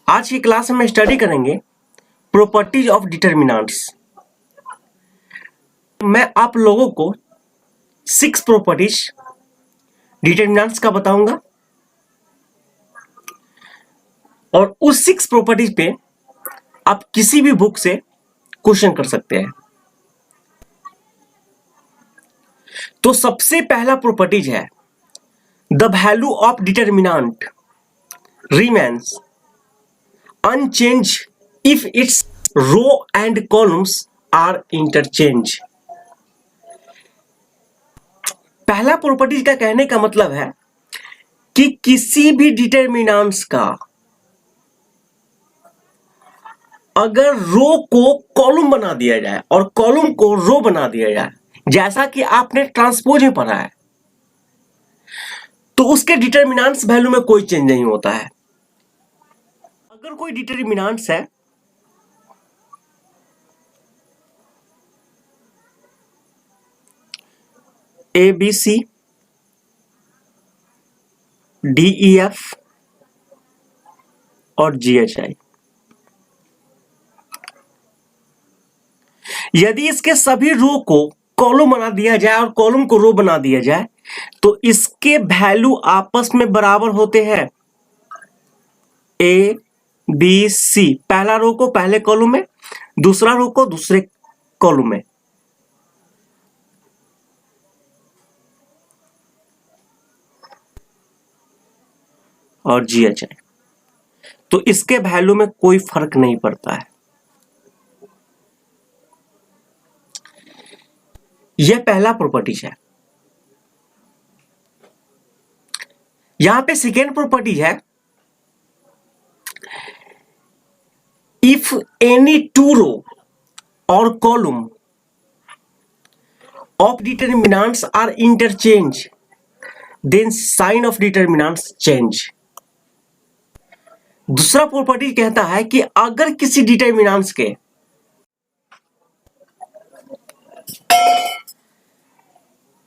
आज की क्लास में स्टडी करेंगे प्रॉपर्टीज ऑफ डिटर्मिनेंट्स। मैं आप लोगों को 6 प्रॉपर्टीज डिटर्मिनेंट्स का बताऊंगा और उस 6 प्रॉपर्टीज पे आप किसी भी बुक से क्वेश्चन कर सकते हैं। तो सबसे पहला प्रॉपर्टीज है the value of determinant remains unchanged if its row and columns are interchanged। पहला प्रॉपर्टीज का कहने का मतलब है कि किसी भी डिटर्मिनेंट्स का अगर रो को कॉलम बना दिया जाए और कॉलम को रो बना दिया जाए, जैसा कि आपने ट्रांसपोज में पढ़ा है, तो उसके डिटर्मिनेंट्स वैल्यू में कोई चेंज नहीं होता है। अगर कोई डिटर्मिनेंट्स है A B C D E F और जी एच आई, यदि इसके सभी रो को कॉलम बना दिया जाए और कॉलम को रो बना दिया जाए तो इसके वैल्यू आपस में बराबर होते हैं। ए बी सी, पहला रो को पहले कॉलम में, दूसरा रो को दूसरे कॉलम में। और जी एच आई, तो इसके वैल्यू में कोई फर्क नहीं पड़ता है। यह पहला प्रॉपर्टीज है। यहां पे सेकेंड प्रॉपर्टी है इफ एनी टू रो और column of determinants are interchange then sign of determinants change. दूसरा प्रॉपर्टी कहता है कि अगर किसी डिटर्मिनेंट्स के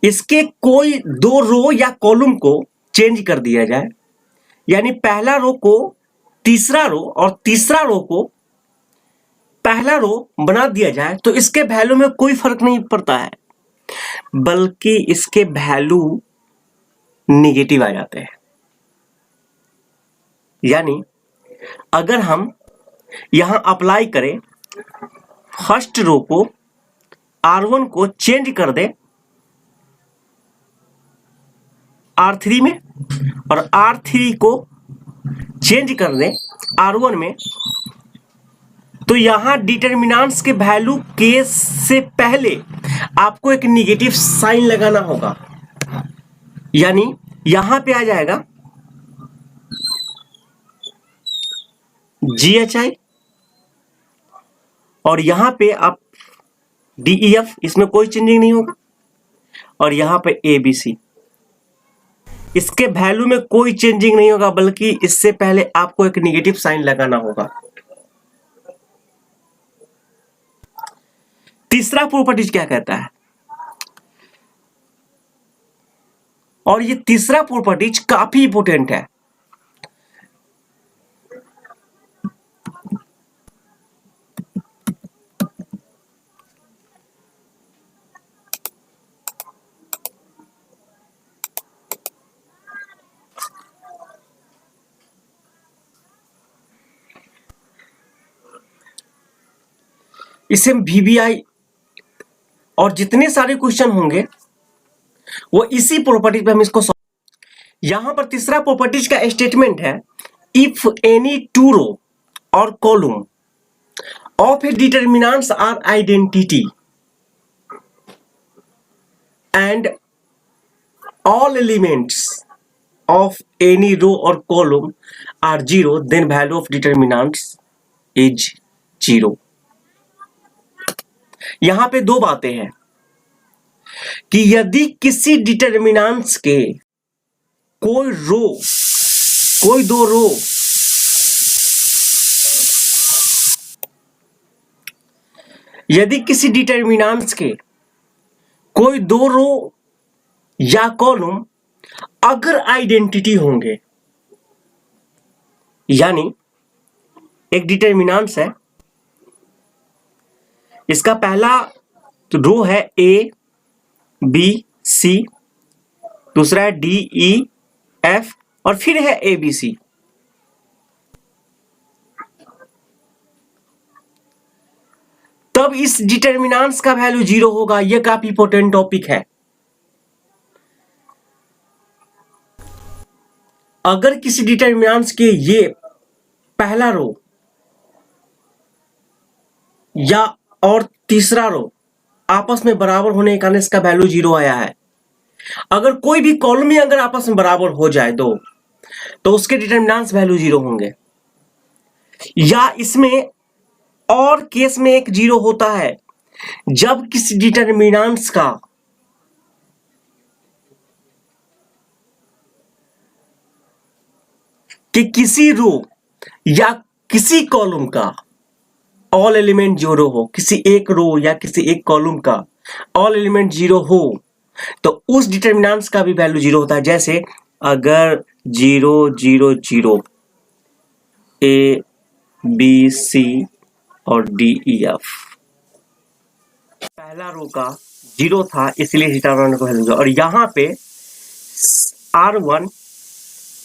इसके कोई दो रो या कॉलम को चेंज कर दिया जाए, यानी पहला रो को तीसरा रो और तीसरा रो को पहला रो बना दिया जाए, तो इसके वैल्यू में कोई फर्क नहीं पड़ता है, बल्कि इसके वैल्यू निगेटिव आ जाते हैं। यानी अगर हम यहां अप्लाई करें, फर्स्ट रो को R1 को चेंज कर दे R3 में और R3 को चेंज कर दे R1 में, तो यहां डिटर्मिनेंट्स के वैल्यू के से पहले आपको एक निगेटिव साइन लगाना होगा। यानी यहां पे आ जाएगा GHI और यहां पे आप DEF, इसमें कोई चेंजिंग नहीं होगा, और यहां पे ABC, इसके वैल्यू में कोई चेंजिंग नहीं होगा, बल्कि इससे पहले आपको एक निगेटिव साइन लगाना होगा। तीसरा प्रॉपर्टीज क्या कहता है, और ये तीसरा प्रॉपर्टीज काफी इंपॉर्टेंट है। इसे VBI और जितने सारे क्वेश्चन होंगे वो इसी प्रॉपर्टी पे हम इसको यहां पर तीसरा प्रॉपर्टीज का स्टेटमेंट है इफ एनी टू रो और column of a determinants are identity and all elements of any row और column are zero, then value of determinants is zero. यहां पे दो बातें हैं कि यदि किसी डिटर्मिनेंट्स के कोई दो रो यदि किसी डिटर्मिनेंट्स के कोई दो रो या कॉलम अगर आइडेंटिटी होंगे, यानी एक डिटरमिनेंट्स है, इसका पहला रो है ए बी सी, दूसरा है डी ई एफ और फिर है ए बी सी। तब इस डिटरमिनेंट्स का वैल्यू 0 होगा। यह काफी इंपॉर्टेंट टॉपिक है। अगर किसी डिटरमिनेंट्स के ये पहला रो या और तीसरा रो आपस में बराबर होने के कारण इसका वैल्यू 0 आया है। अगर कोई भी कॉलम ही अगर आपस में बराबर हो जाए दो, तो उसके डिटरमिनेंट्स वैल्यू 0 होंगे। या इसमें और केस में एक 0 होता है जब किसी डिटरमिनेंट्स का कि किसी रो या किसी कॉलम का ऑल एलिमेंट 0 हो, किसी एक रो या किसी एक कॉलम का ऑल एलिमेंट 0 हो, तो उस डिटरमिनेंट्स का भी वैल्यू 0 होता है। जैसे अगर 0 0 0 ए बी सी और डी ई एफ पहला रो का 0 था, इसलिए डिटरमिनेंट को वैल्यू, और यहां पे R1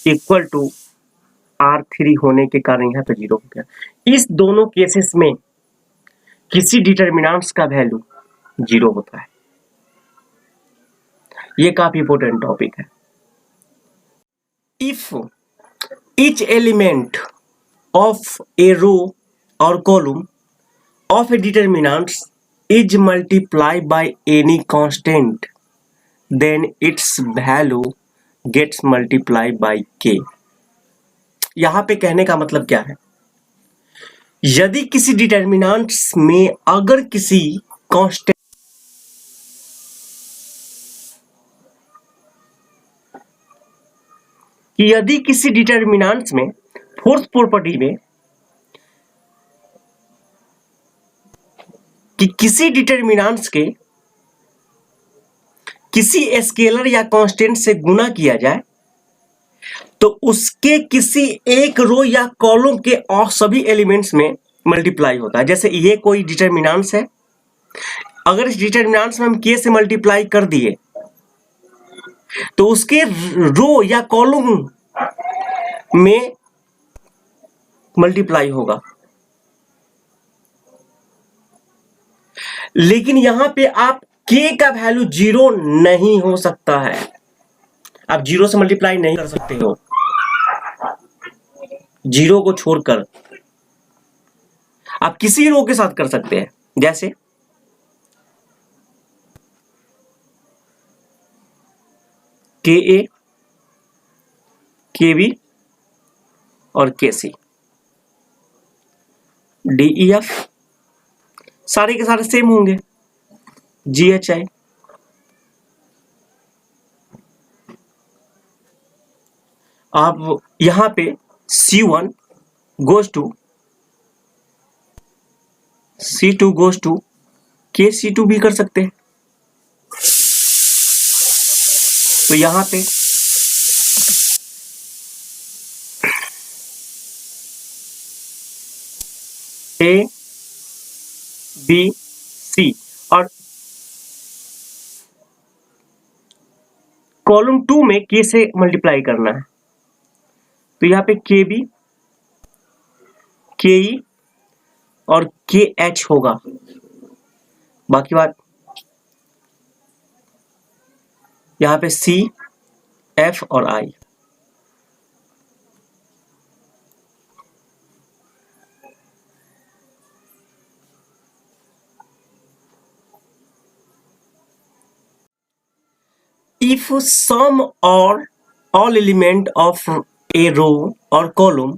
इक्वल टू R3 होने के कारण यहाँ पे 0 हो गया। इस दोनों केसेस में किसी डिटरमिनेंट्स का वैल्यू 0 होता है। ये काफी इंपॉर्टेंट टॉपिक है। If each element of a row or column of a determinant is multiplied by any constant, then its value gets multiplied by k। यहां पे कहने का मतलब क्या है, यदि किसी डिटरमिनेंट्स में अगर किसी कांस्टेंट यदि किसी डिटरमिनेंट्स में फोर्थ प्रॉपर्टी में कि किसी डिटरमिनेंट्स के किसी स्केलर या कांस्टेंट से गुणा किया जाए, तो उसके किसी एक रो या कॉलम के और सभी एलिमेंट्स में मल्टीप्लाई होता है। जैसे ये कोई डिटरमिनेंट्स है, अगर इस डिटरमिनेंट्स में हम k से मल्टीप्लाई कर दिए तो उसके रो या कॉलम में मल्टीप्लाई होगा। लेकिन यहां पे आप k का वैल्यू 0 नहीं हो सकता है, आप 0 से मल्टीप्लाई नहीं कर सकते हो। 0 को छोड़कर आप किसी रो के साथ कर सकते हैं, जैसे के ए, के बी और के सी, डी ई एफ सारे के सारे सेम होंगे, जी एच आई। आप यहां पे C1 goes to C2 goes to KC2 भी कर सकते हैं। तो यहां पे A B C और कॉलम 2 में K से मल्टीप्लाई करना है, तो यहाँ पे KB, KE और KH होगा। बाकी बात यहाँ पे C, F और I। If sum or all element of a row or column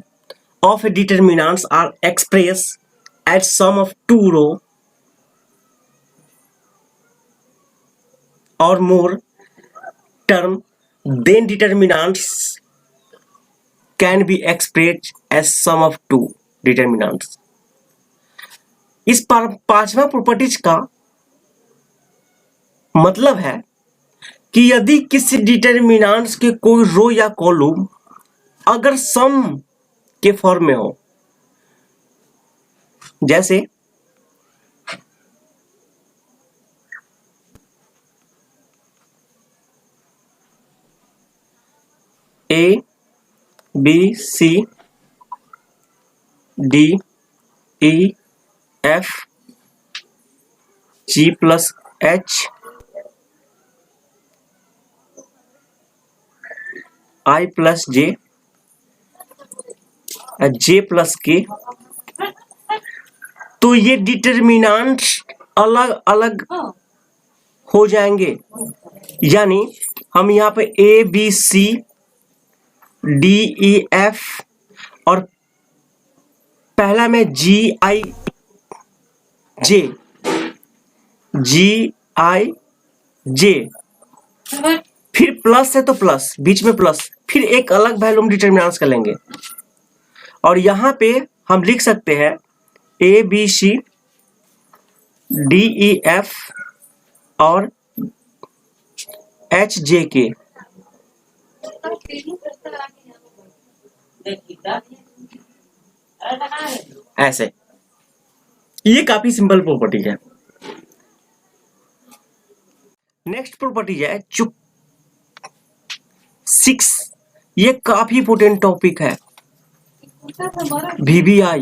of a determinants are expressed as sum of two row or more term, then determinants can be expressed as sum of two determinants। इस पांचवा properties का मतलब है कि यदि किसी determinants के कोई रो या कॉलम अगर सम के फॉर्म में हो, जैसे A B C D E F G plus H I plus J J plus K, तो ये डिटर्मिनेंट्स अलग अलग हो जाएंगे। यानी हम यहाँ पे A B C D E F और पहला में G I J, फिर प्लस है तो प्लस, बीच में प्लस, फिर एक अलग वैल्यू हम डिटर्मिनेंट्स का लेंगे और यहाँ पे हम लिख सकते हैं A B C D E F और H J K। ऐसे ये काफी सिंपल प्रॉपर्टी है। नेक्स्ट प्रॉपर्टी है जो 6, ये काफी इंपोर्टेंट टॉपिक है, VBI।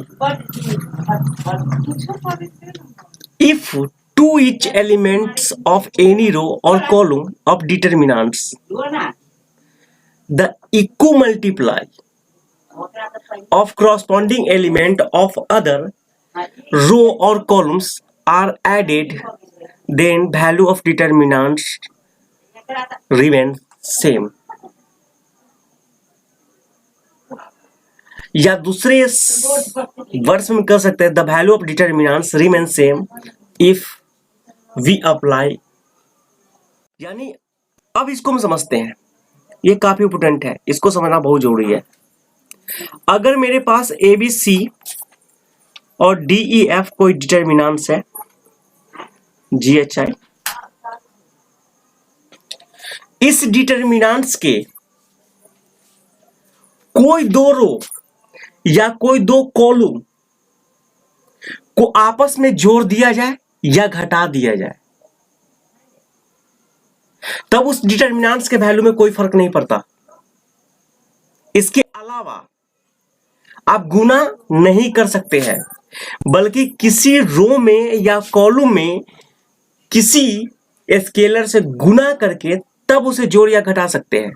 If two each elements of any row or column of determinants, the equimultiply of corresponding element of other row or columns are added, then value of determinants remains same। या दूसरे words में कह सकते हैं the value of determinants remain same if we apply. यानी अब इसको हम समझते हैं, ये काफी इंपोर्टेंट है, इसको समझना बहुत जरूरी है। अगर मेरे पास ए बी सी और डी ई एफ कोई डिटर्मिनेंट्स है, जी एच आई, इस डिटर्मिनेंट्स के कोई दो रो या कोई दो कॉलम को आपस में जोड़ दिया जाए या घटा दिया जाए, तब उस डिटर्मिनेंट्स के वैल्यू में कोई फर्क नहीं पड़ता। इसके अलावा आप गुना नहीं कर सकते हैं, बल्कि किसी रो में या कॉलम में किसी स्केलर से गुना करके तब उसे जोड़ या घटा सकते हैं।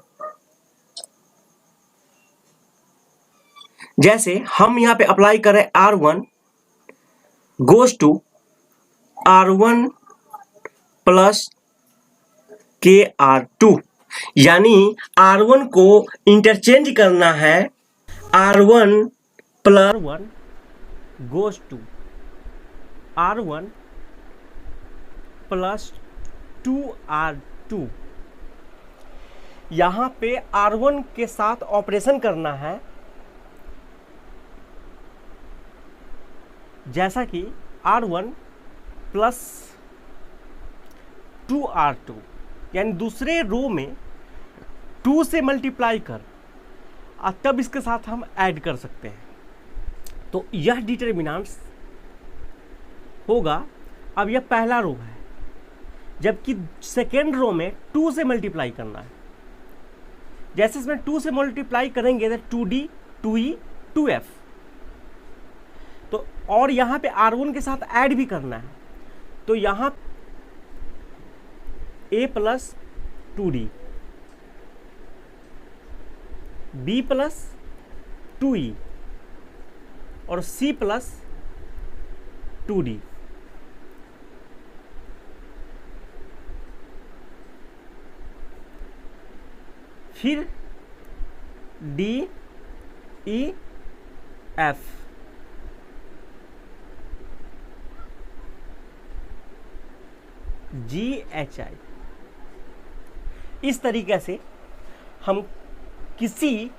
जैसे हम यहां पे अप्लाई करें R1 goes to R1 plus KR2, यानी R1 को इंटरचेंज करना है R1 plus 1 goes to R1 plus 2R2। यहां पे R1 के साथ ऑपरेशन करना है, जैसा कि R1 प्लस 2R2, यानी दूसरे रो में 2 से मल्टीप्लाई कर और तब इसके साथ हम ऐड कर सकते हैं। तो यह डिटर्मिनेंट्स होगा। अब यह पहला रो है, जबकि सेकेंड रो में 2 से मल्टीप्लाई करना है। जैसे इसमें 2 से मल्टीप्लाई करेंगे तो 2D 2E 2F, तो और यहां पे R1 के साथ ऐड भी करना है, तो यहां A plus 2D, B plus 2E और C प्लस 2D। फिर D E F, GHI। इस तरीके से हम किसी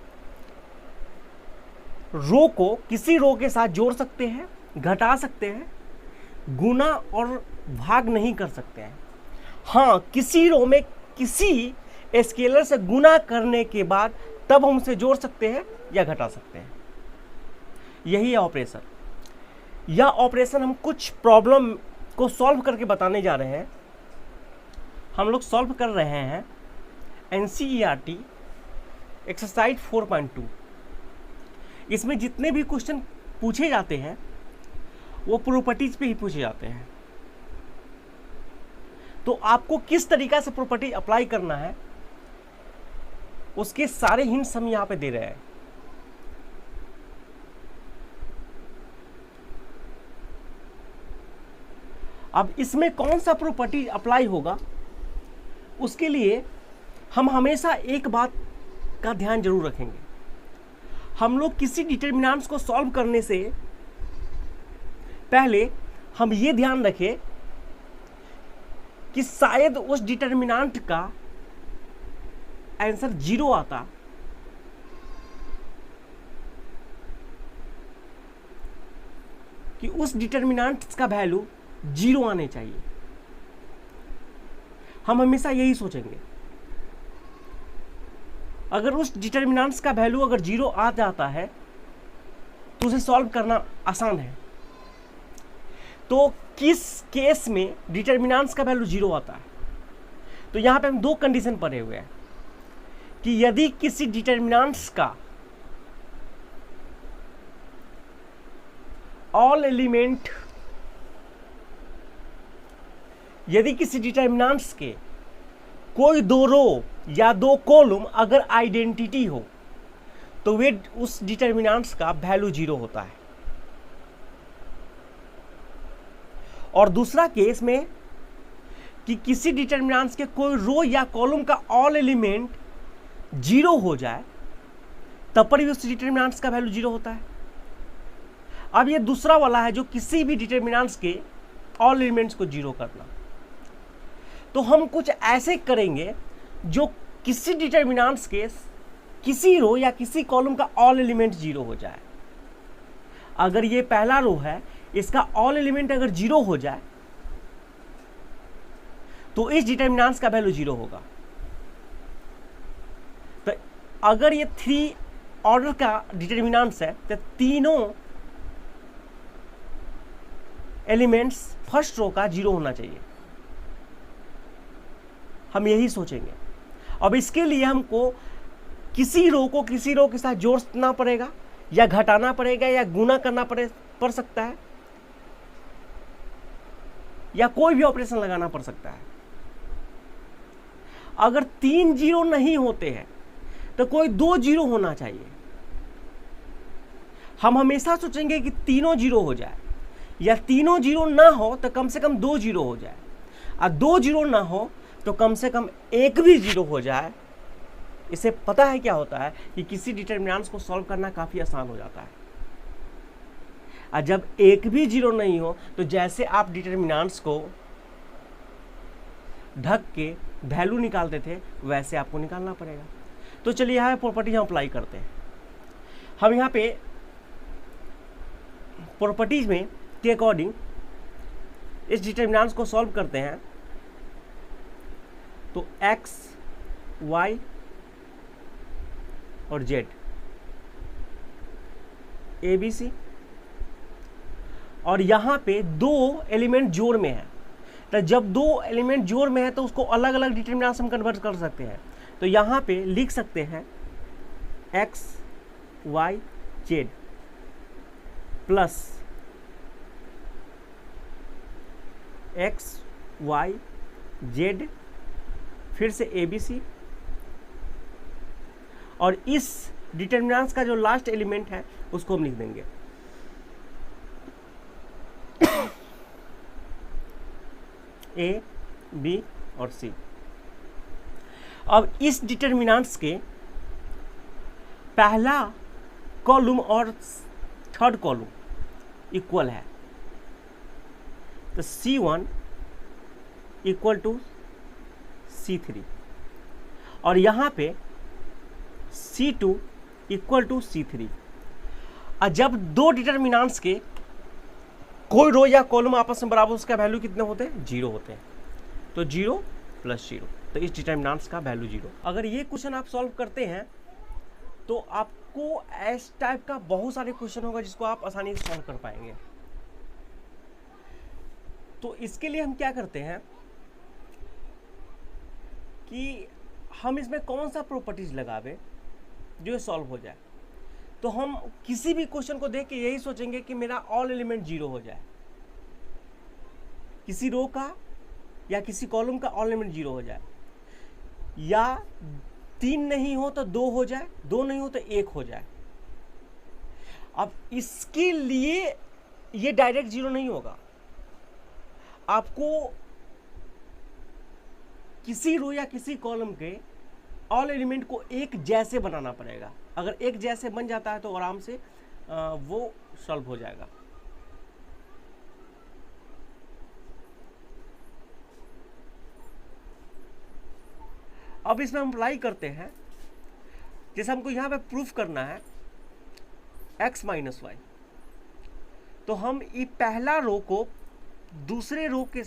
रो को किसी रो के साथ जोड़ सकते हैं, घटा सकते हैं, गुना और भाग नहीं कर सकते हैं। हाँ, किसी रो में किसी स्केलर से गुना करने के बाद तब हम उसे जोड़ सकते हैं या घटा सकते हैं। यही है ऑपरेशन। यह ऑपरेशन हम कुछ प्रॉब्लम को सॉल्व करके बताने जा रहे हैं। हम लोग सॉल्व कर रहे हैं NCERT एक्सरसाइज 4.2। इसमें जितने भी क्वेश्चन पूछे जाते हैं वो प्रॉपर्टीज पे ही पूछे जाते हैं। तो आपको किस तरीका से प्रॉपर्टी अप्लाई करना है उसके सारे हिंट्स हम यहां पे दे रहे हैं। अब इसमें कौन सा प्रॉपर्टी अप्लाई होगा उसके लिए हम हमेशा एक बात का ध्यान जरूर रखेंगे। हम लोग किसी डिटरमिनेंट्स को सॉल्व करने से पहले हम ये ध्यान रखें कि शायद उस डिटरमिनेंट का आंसर 0 आता, कि उस डिटरमिनेंट का वैल्यू 0 आने चाहिए। हम हमेशा यही सोचेंगे। अगर उस डिटरमिनेंट्स का वैल्यू अगर 0 आ जाता है तो उसे सॉल्व करना आसान है। तो किस केस में डिटरमिनेंट्स का वैल्यू 0 आता है? तो यहां पे हम दो कंडीशन पढ़े हुए हैं कि यदि किसी डिटरमिनेंट्स का ऑल एलिमेंट, यदि किसी डिटरमिनेंट्स के कोई दो रो या दो कॉलम अगर आइडेंटिटी हो तो वे उस डिटरमिनेंट्स का वैल्यू 0 होता है। और दूसरा केस में कि किसी डिटरमिनेंट्स के कोई रो या कॉलम का ऑल एलिमेंट 0 हो जाए तब पर भी उस डिटरमिनेंट्स का वैल्यू 0 होता है। अब ये दूसरा वाला है जो किसी भी डिटरमिनेंट्स के ऑल एलिमेंट्स को 0 करना। तो हम कुछ ऐसे करेंगे जो किसी डिटरमिनेंट्स के किसी रो या किसी कॉलम का ऑल एलिमेंट 0 हो जाए। अगर ये पहला रो है, इसका ऑल एलिमेंट अगर 0 हो जाए तो इस डिटरमिनेंट्स का वैल्यू 0 होगा। तो अगर ये 3 ऑर्डर का डिटरमिनेंट्स है तो तीनों एलिमेंट्स फर्स्ट रो का 0 होना चाहिए। हम यही सोचेंगे। अब इसके लिए हमको किसी रो को किसी रो के साथ जोड़ना पड़ेगा या घटाना पड़ेगा या गुना करना पड़ सकता है या कोई भी ऑपरेशन लगाना पड़ सकता है। अगर 3 0 नहीं होते हैं तो कोई 2 0 होना चाहिए। हम हमेशा सोचेंगे कि तीनों 0 हो जाए, या तीनों 0 ना हो तो कम से कम 2 0 हो जाए, और 2 0 ना हो तो कम से कम एक भी 0 हो जाए। इसे पता है क्या होता है कि किसी डिटरमिनेंट्स को सॉल्व करना काफी आसान हो जाता है। और जब एक भी 0 नहीं हो तो जैसे आप डिटरमिनेंट्स को ढक के वैल्यू निकालते थे वैसे आपको निकालना पड़ेगा। तो चलिए यहाँ प्रॉपर्टी हम अप्लाई करते हैं। हम यहाँ पे प्रॉपर्टीज में के अकॉर्डिंग इस डिटरमिनेंट्स को सॉल्व करते हैं। तो x, y और z ABC, और यहां पे 2 एलिमेंट जोड़ में है। तो जब 2 एलिमेंट जोड़ में है तो उसको अलग अलग डिटरमिनेंट्स हम कन्वर्ट कर सकते हैं। तो यहां पे लिख सकते हैं x, y, z plus x, y, z फिर से ABC, और इस डिटरमिनेंट्स का जो लास्ट एलिमेंट है उसको हम लिख देंगे A, B और C। अब इस डिटरमिनेंट्स के पहला कॉलम और थर्ड कॉलम इक्वल है, तो C1 इक्वल टू C3, और यहां पे C2 इक्वल टू C3। और जब 2 डिटरमिनेंट्स के कोई रो या कॉलम आपस में बराबर, उसका वैल्यू कितने होते हैं? 0 होते हैं। तो 0 + 0, तो इस डिटरमिनेंट्स का वैल्यू 0। अगर ये क्वेश्चन आप सॉल्व करते हैं तो आपको इस टाइप का बहुत सारे क्वेश्चन होगा जिसको आप आसानी से सॉल्व कर पाएंगे। तो इसके लिए हम क्या करते हैं कि हम इसमें कौन सा प्रॉपर्टीज लगावे जो ये सॉल्व हो जाए। तो हम किसी भी क्वेश्चन को देख के यही सोचेंगे कि मेरा ऑल एलिमेंट जीरो हो जाए, किसी रो का या किसी कॉलम का ऑल एलिमेंट जीरो हो जाए, या 3 नहीं हो तो 2 हो जाए, 2 नहीं हो तो 1 हो जाए। अब इसके लिए ये डायरेक्ट जीरो नहीं होगा, आपको किसी रो या किसी कॉलम के ऑल एलिमेंट को एक जैसे बनाना पड़ेगा। अगर एक जैसे बन जाता है तो आराम से वो सॉल्व हो जाएगा। अब इसमें हम अप्लाई करते हैं, जैसे हमको यहां पे प्रूफ करना है x माइनस वाई, तो हम ये पहला रो को दूसरे रो के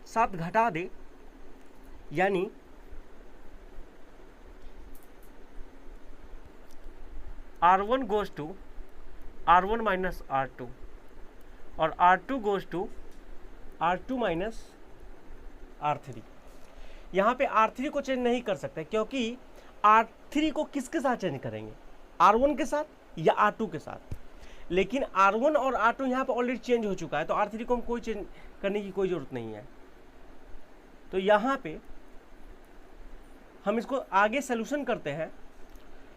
साथ घटा दे, यानी R1 goes to R1 minus R2 और R2 goes to R2 minus R3। यहाँ पे R3 को चेंज नहीं कर सकते क्योंकि R3 को किसके साथ चेंज करेंगे, R1 के साथ या R2 के साथ। लेकिन R1 और R2 यहाँ पे ऑलरेडी चेंज हो चुका है, तो R3 को हम कोई चेंज करने की कोई ज़रूरत नहीं है। तो यहाँ पे हम इसको आगे सोल्यूशन करते हैं,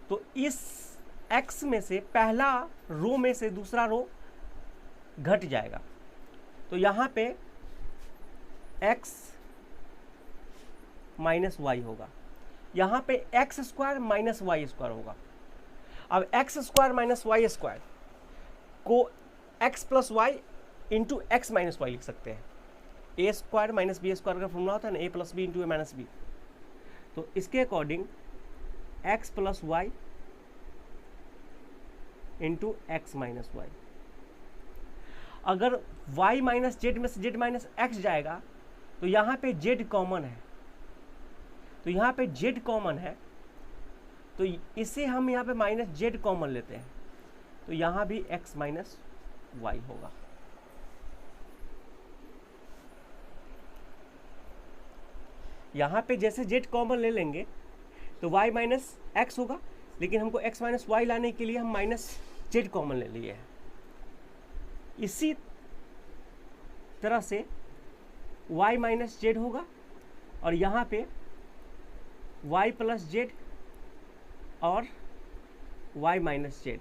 तो इस x में से पहला रो में से दूसरा रो घट जाएगा, तो यहाँ पे x माइनस वाई होगा, यहाँ पे X square minus Y square होगा। अब X square minus Y square को x plus Y into X minus Y लिख सकते हैं। A square minus B square का फॉर्मूला होता है ना, A plus B into A minus B. तो इसके according x plus Y into X minus Y. अगर y माइनस जेड में से z माइनस एक्स जाएगा तो यहाँ पे z कॉमन है, तो यहाँ पे z कॉमन है, तो इसे हम यहाँ पे माइनस जेड कॉमन लेते हैं, तो यहाँ भी x माइनस वाई होगा। यहाँ पे जैसे z कॉमन ले लेंगे तो y माइनस एक्स होगा, लेकिन हमको x माइनस वाई लाने के लिए हम माइनस जेड कॉमन ले लिए हैं। इसी तरह से y माइनस जेड होगा और यहाँ पे y प्लस जेड और y माइनस जेड।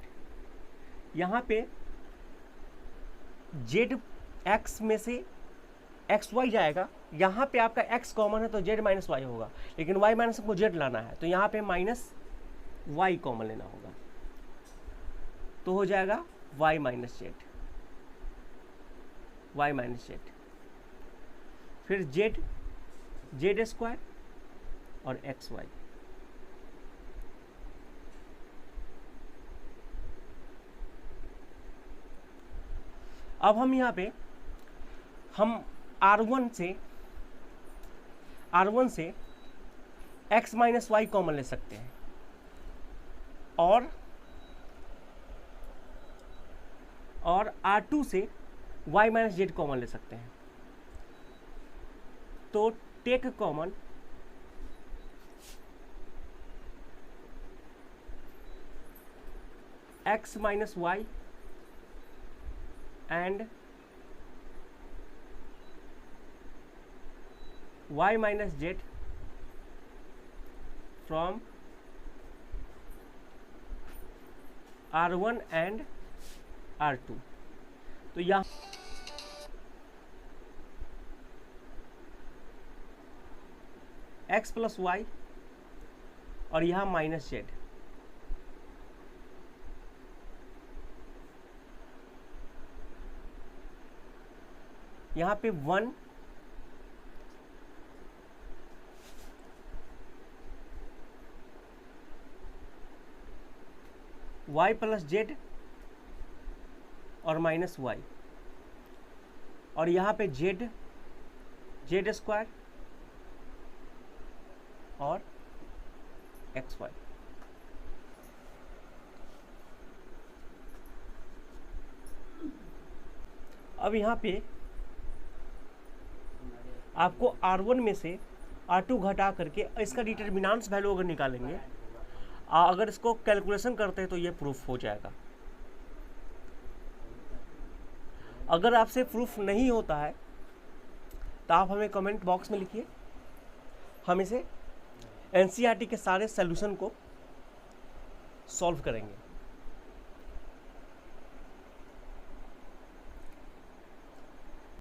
यहाँ पे जेड एक्स में से एक्स वाई जाएगा, यहाँ पे आपका x कॉमन है तो z माइनस वाई होगा, लेकिन y माइनस हमको z लाना है, तो यहाँ पे माइनस वाई कॉमन लेना होगा, तो हो जाएगा y minus Z, Y minus Z, फिर जेड जेड स्क्वायर और एक्स वाई। अब हम यहाँ पे हम R1 से x माइनस वाई कॉमन ले सकते हैं और R2 से y माइनस जेड कॉमन ले सकते हैं। तो take common x minus Y and y minus z from R1 and R2। तो यहाँ x प्लस वाई और यहाँ माइनस जेड, यहाँ पे 1 y प्लस जेड और माइनस वाई, और यहाँ पे जेड जेड स्क्वायर और एक्स वाई। अब यहाँ पे आपको R1 में से R2 घटा करके इसका डिटर्मिनेंट्स वैल्यू अगर निकालेंगे, अगर इसको कैलकुलेशन करते हैं तो ये प्रूफ हो जाएगा। अगर आपसे प्रूफ नहीं होता है तो आप हमें कमेंट बॉक्स में लिखिए, हम इसे एनसीईआरटी के सारे सॉल्यूशन को सॉल्व करेंगे।